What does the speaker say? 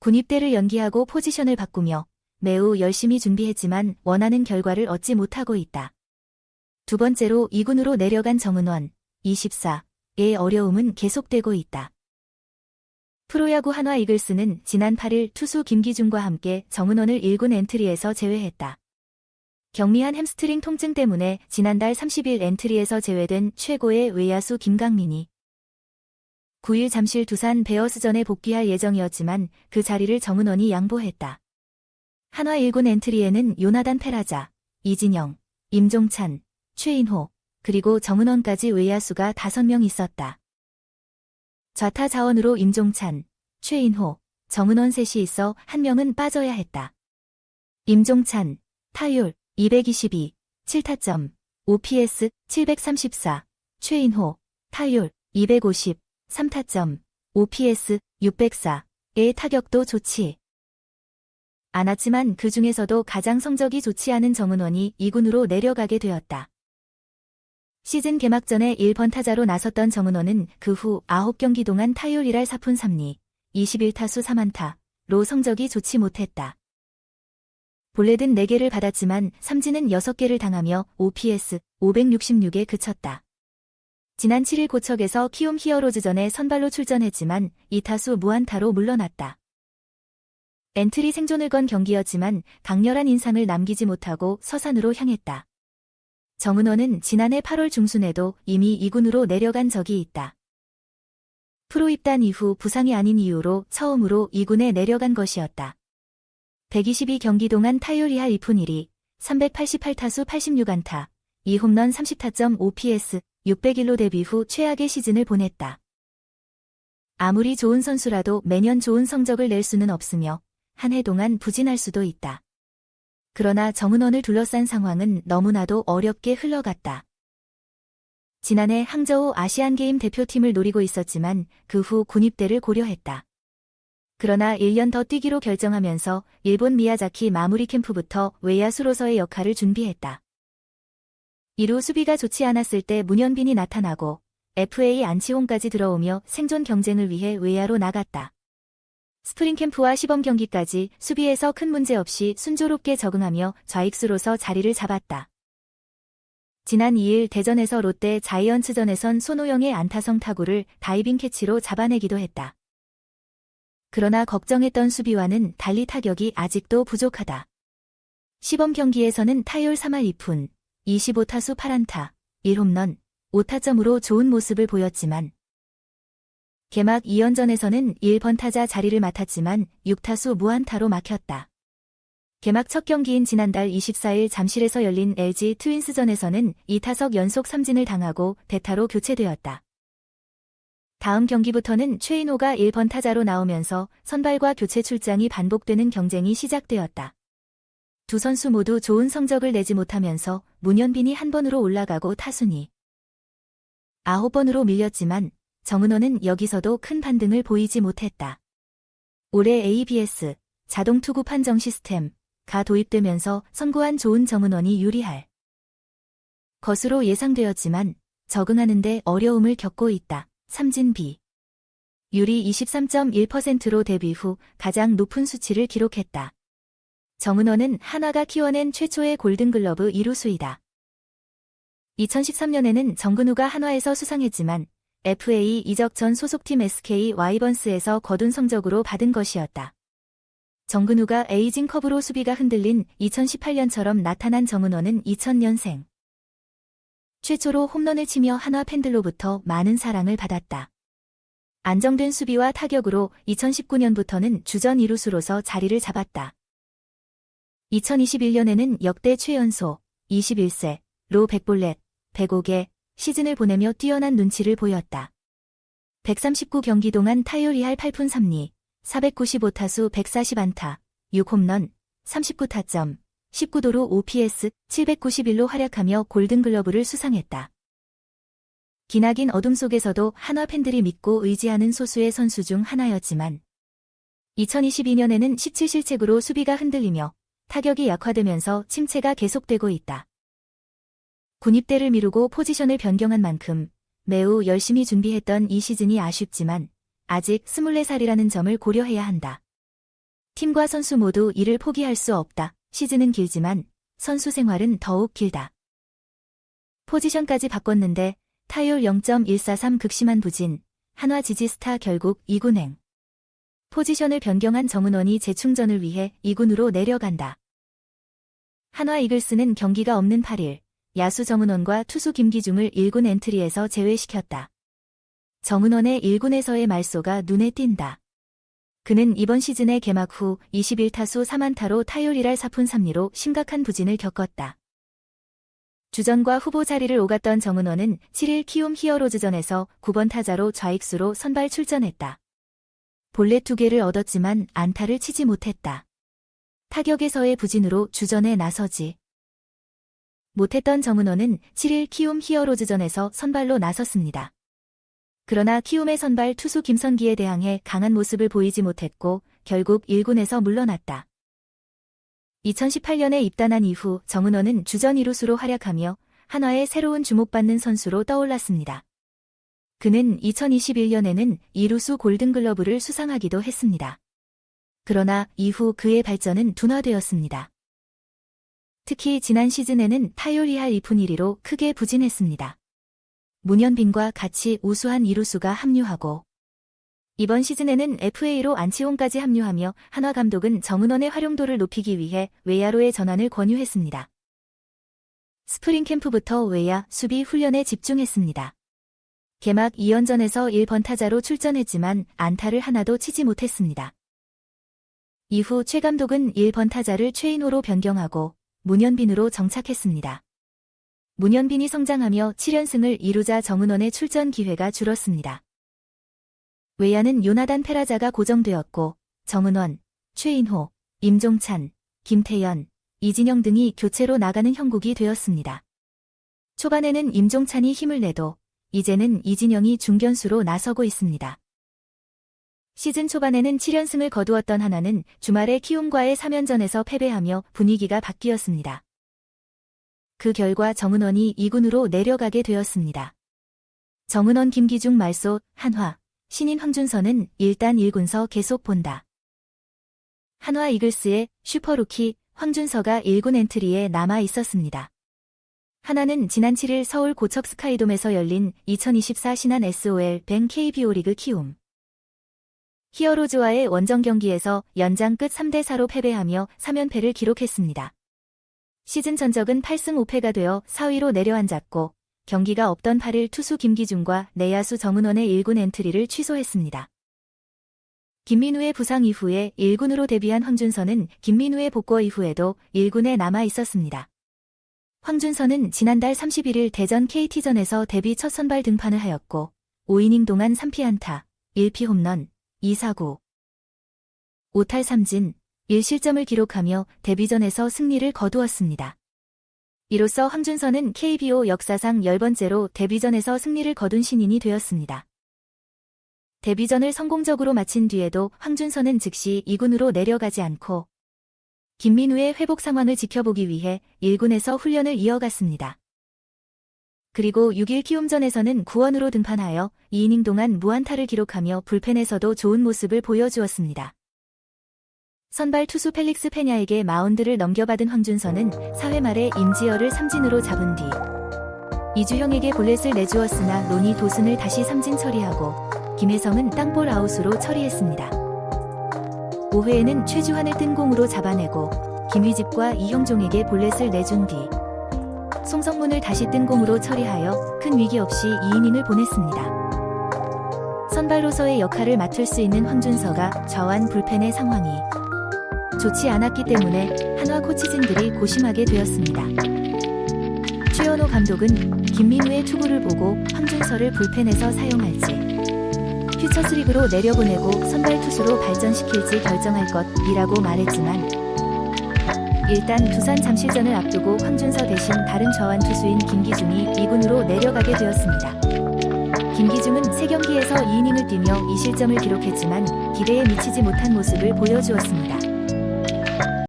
군입대를 연기하고 포지션을 바꾸며 매우 열심히 준비했지만 원하는 결과를 얻지 못하고 있다. 두 번째로 2군으로 내려간 정은원, 24의 어려움은 계속되고 있다. 프로야구 한화 이글스는 지난 8일 투수 김기중과 함께 정은원을 1군 엔트리에서 제외했다. 경미한 햄스트링 통증 때문에 지난달 30일 엔트리에서 제외된 최고의 외야수 김강민이 9일 잠실 두산 베어스전에 복귀할 예정이었지만 그 자리를 정은원이 양보했다. 한화 1군 엔트리에는 요나단 페라자, 이진영, 임종찬, 최인호, 그리고 정은원까지 외야수가 5명 있었다. 좌타 자원으로 임종찬, 최인호, 정은원 셋이 있어 1명은 빠져야 했다. 임종찬, 타율 222, 7타점, OPS 734, 최인호, 타율 250, 3타점, OPS 604의 타격도 좋지 않았지만 그 중에서도 가장 성적이 좋지 않은 정은원이 2군으로 내려가게 되었다. 시즌 개막 전에 1번 타자로 나섰던 정은원은 그 후 9경기 동안 타율 1할 4푼 3리, 21타수 3안타로 성적이 좋지 못했다. 볼넷은 4개를 받았지만 삼진은 6개를 당하며 OPS 566에 그쳤다. 지난 7일 고척에서 키움 히어로즈전에 선발로 출전했지만 2타수 무안타로 물러났다. 엔트리 생존을 건 경기였지만 강렬한 인상을 남기지 못하고 서산으로 향했다. 정은원은 지난해 8월 중순에도 이미 2군으로 내려간 적이 있다. 프로 입단 이후 부상이 아닌 이유로 처음으로 2군에 내려간 것이었다. 122경기 동안 타율 2할 2푼 1리, 388타수 86안타, 2홈런 30타점 OPS 601로 데뷔 후 최악의 시즌을 보냈다. 아무리 좋은 선수라도 매년 좋은 성적을 낼 수는 없으며 한 해 동안 부진할 수도 있다. 그러나 정은원을 둘러싼 상황은 너무나도 어렵게 흘러갔다. 지난해 항저우 아시안게임 대표팀을 노리고 있었지만 그 후 군입대를 고려했다. 그러나 1년 더 뛰기로 결정하면서 일본 미야자키 마무리 캠프부터 외야수로서의 역할을 준비했다. 이루 수비가 좋지 않았을 때 문현빈이 나타나고 FA 안치홍까지 들어오며 생존 경쟁을 위해 외야로 나갔다. 스프링 캠프와 시범 경기까지 수비에서 큰 문제 없이 순조롭게 적응하며 좌익수로서 자리를 잡았다. 지난 2일 대전에서 롯데 자이언츠전에선 손호영의 안타성 타구를 다이빙 캐치로 잡아내기도 했다. 그러나 걱정했던 수비와는 달리 타격이 아직도 부족하다. 시범 경기에서는 타율 3할 2푼, 25타수 8안타, 1홈런, 5타점으로 좋은 모습을 보였지만 개막 2연전에서는 1번 타자 자리를 맡았지만 6타수 무안타로 막혔다. 개막 첫 경기인 지난달 24일 잠실에서 열린 LG 트윈스전에서는 2타석 연속 삼진을 당하고 대타로 교체되었다. 다음 경기부터는 최인호가 1번 타자로 나오면서 선발과 교체 출장이 반복되는 경쟁이 시작되었다. 두 선수 모두 좋은 성적을 내지 못하면서 문현빈이 한 번으로 올라가고 타순이 9번으로 밀렸지만 정은원은 여기서도 큰 반등을 보이지 못했다. 올해 ABS 자동 투구 판정 시스템가 도입되면서 선구한 좋은 정은원이 유리할 것으로 예상되었지만 적응하는 데 어려움을 겪고 있다. 삼진 비율이 23.1%로 데뷔 후 가장 높은 수치를 기록했다. 정은원은 한화가 키워낸 최초의 골든글러브 2루수이다. 2013년에는 정근우가 한화에서 수상했지만 FA 이적 전 소속팀 SK 와이번스에서 거둔 성적으로 받은 것이었다. 정근우가 에이징 커브로 수비가 흔들린 2018년처럼 나타난 정은원은 2000년생. 최초로 홈런을 치며 한화 팬들로부터 많은 사랑을 받았다. 안정된 수비와 타격으로 2019년부터는 주전 2루수로서 자리를 잡았다. 2021년에는 역대 최연소 21세로 100볼넷, 105개 시즌을 보내며 뛰어난 눈치를 보였다. 139경기 동안 타율 2할 8푼 3리, 495타수 140안타, 6홈런, 39타점, 19도루 OPS 791로 활약하며 골든글러브를 수상했다. 기나긴 어둠 속에서도 한화 팬들이 믿고 의지하는 소수의 선수 중 하나였지만 2022년에는 17실책으로 수비가 흔들리며 타격이 약화되면서 침체가 계속되고 있다. 군입대를 미루고 포지션을 변경한 만큼 매우 열심히 준비했던 이 시즌이 아쉽지만 아직 24살이라는 점을 고려해야 한다. 팀과 선수 모두 이를 포기할 수 없다. 시즌은 길지만 선수 생활은 더욱 길다. 포지션까지 바꿨는데 타율 0.143 극심한 부진, 한화 지지스타 결국 2군행. 포지션을 변경한 정은원이 재충전을 위해 2군으로 내려간다. 한화 이글스는 경기가 없는 8일, 야수 정은원과 투수 김기중을 1군 엔트리에서 제외시켰다. 정은원의 1군에서의 말소가 눈에 띈다. 그는 이번 시즌의 개막 후 21타수 3안타로 타율 1할 4푼 3리로 심각한 부진을 겪었다. 주전과 후보 자리를 오갔던 정은원은 7일 키움 히어로즈전에서 9번 타자로 좌익수로 선발 출전했다. 볼넷 2개를 얻었지만 안타를 치지 못했다. 타격에서의 부진으로 주전에 나서지 못했던 정은원은 7일 키움 히어로즈전에서 선발로 나섰습니다. 그러나 키움의 선발 투수 김선기에 대항해 강한 모습을 보이지 못했고 결국 1군에서 물러났다. 2018년에 입단한 이후 정은원은 주전 2루수로 활약하며 한화의 새로운 주목받는 선수로 떠올랐습니다. 그는 2021년에는 2루수 골든글러브를 수상하기도 했습니다. 그러나 이후 그의 발전은 둔화되었습니다. 특히 지난 시즌에는 타율 2할 2푼 1리로 크게 부진했습니다. 문현빈과 같이 우수한 2루수가 합류하고 이번 시즌에는 FA로 안치홍까지 합류하며 한화 감독은 정은원의 활용도를 높이기 위해 외야로의 전환을 권유했습니다. 스프링 캠프부터 외야, 수비 훈련에 집중했습니다. 개막 2연전에서 1번 타자로 출전했지만 안타를 하나도 치지 못했습니다. 이후 최 감독은 1번 타자를 최인호로 변경하고 문현빈으로 정착했습니다. 문현빈이 성장하며 7연승을 이루자 정은원의 출전 기회가 줄었습니다. 외야는 요나단 페라자가 고정되었고 정은원, 최인호, 임종찬, 김태현, 이진영 등이 교체로 나가는 형국이 되었습니다. 초반에는 임종찬이 힘을 내도 이제는 이진영이 중견수로 나서고 있습니다. 시즌 초반에는 7연승을 거두었던 한화는 주말에 키움과의 3연전에서 패배하며 분위기가 바뀌었습니다. 그 결과 정은원이 2군으로 내려가게 되었습니다. 정은원 김기중 말소, 한화, 신인 황준서는 일단 1군서 계속 본다. 한화 이글스의 슈퍼루키 황준서가 1군 엔트리에 남아 있었습니다. 한화는 지난 7일 서울 고척 스카이돔에서 열린 2024 신한 SOL 뱅 KBO 리그 키움 히어로즈와의 원정 경기에서 연장 끝 3대4로 패배하며 3연패를 기록했습니다. 시즌 전적은 8승 5패가 되어 4위로 내려앉았고 경기가 없던 8일 투수 김기중과 내야수 정은원의 1군 엔트리를 취소했습니다. 김민우의 부상 이후에 1군으로 데뷔한 황준서는 김민우의 복구 이후에도 1군에 남아 있었습니다. 황준서는 지난달 31일 대전 KT전에서 데뷔 첫 선발 등판을 하였고 5이닝 동안 3피안타, 1피 홈런, 2사구, 5탈 3진, 1실점을 기록하며 데뷔전에서 승리를 거두었습니다. 이로써 황준서는 KBO 역사상 10번째로 데뷔전에서 승리를 거둔 신인이 되었습니다. 데뷔전을 성공적으로 마친 뒤에도 황준서는 즉시 2군으로 내려가지 않고 김민우의 회복 상황을 지켜보기 위해 1군에서 훈련을 이어갔습니다. 그리고 6일 키움전에서는 구원으로 등판하여 2이닝 동안 무안타를 기록하며 불펜에서도 좋은 모습을 보여주었습니다. 선발 투수 펠릭스 페냐에게 마운드를 넘겨받은 황준서는 4회 말에 임지열을 삼진으로 잡은 뒤 이주형에게 볼넷을 내주었으나 로니 도슨을 다시 삼진 처리하고 김혜성은 땅볼 아웃으로 처리했습니다. 5회에는 최주환을 뜬공으로 잡아내고 김휘집과 이형종에게 볼넷을 내준 뒤 송성문을 다시 뜬공으로 처리하여 큰 위기 없이 2이닝을 보냈습니다. 선발로서의 역할을 맡을 수 있는 황준서가 좌완 불펜의 상황이 좋지 않았기 때문에 한화 코치진들이 고심하게 되었습니다. 최연호 감독은 김민우의 투구를 보고 황준서를 불펜에서 사용할지 퓨처스리그로 내려보내고 선발 투수로 발전시킬지 결정할 것이라고 말했지만 일단 두산 잠실전을 앞두고 황준서 대신 다른 좌완 투수인 김기중이 2군으로 내려가게 되었습니다. 김기중은 3경기에서 2이닝을 뛰며 2실점을 기록했지만 기대에 미치지 못한 모습을 보여주었습니다.